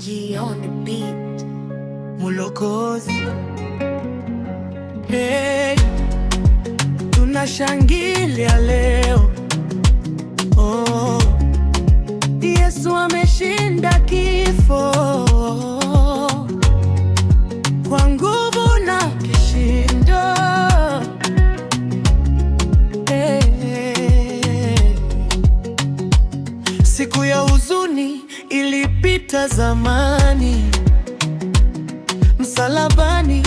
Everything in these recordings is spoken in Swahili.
G on the beat. Mulokozi. Hey, tunashangilia leo. Oh, Yesu ameshinda kifo kwa nguvu na kishindo. Hey, siku ya huzuni ilipita zamani. Msalabani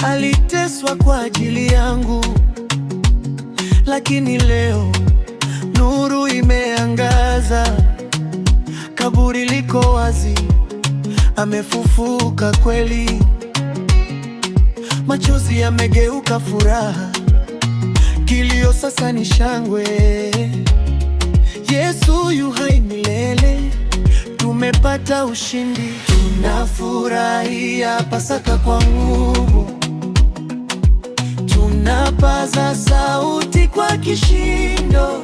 aliteswa kwa ajili yangu, lakini leo nuru imeangaza. Kaburi liko wazi, amefufuka kweli. Machozi yamegeuka furaha, kilio sasa ni shangwe. Yesu yu hai milele, tumepata ushindi. Tunafurahia Pasaka kwa nguvu, tunapaza sauti kwa kishindo.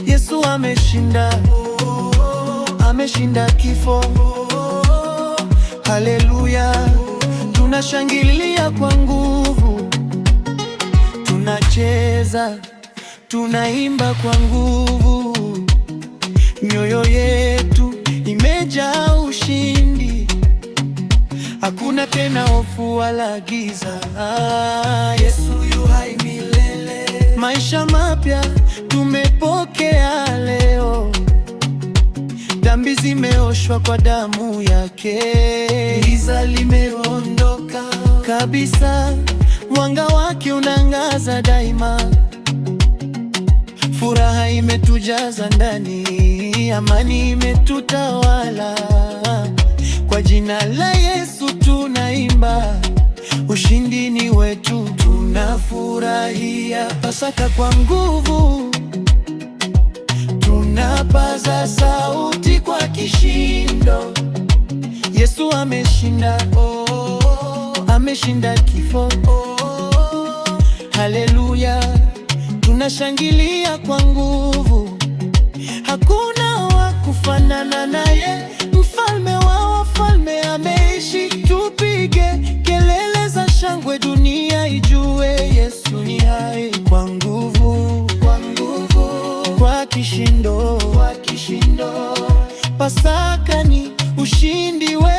Yesu ameshinda, ameshinda kifo. Haleluya, tunashangilia kwa nguvu, tunacheza, tunaimba kwa nguvu. Mioyo yetu imejaa ushindi, hakuna tena hofu wala giza. Yesu yu hai milele, maisha mapya tumepokea leo. Dhambi zimeoshwa kwa damu yake, giza limeondoka kabisa, mwanga wake unangaza daima. Furaha imetujaza ndani, amani imetutawala. Kwa jina la Yesu tunaimba, ushindi ni wetu. Tunafurahia Pasaka kwa nguvu, tunapaza sauti kwa kishindo. Yesu ameshinda, ameshinda kifo. Haleluya, tunashangilia kwa nguvu. Hakuna wa kufanana naye, mfalme wa wafalme ameishi. Tupige kelele za shangwe, dunia ijue Yesu ni hai. Kwa nguvu, kwa nguvu, kwa kishindo, kwa kishindo. Pasaka ni ushindi wetu.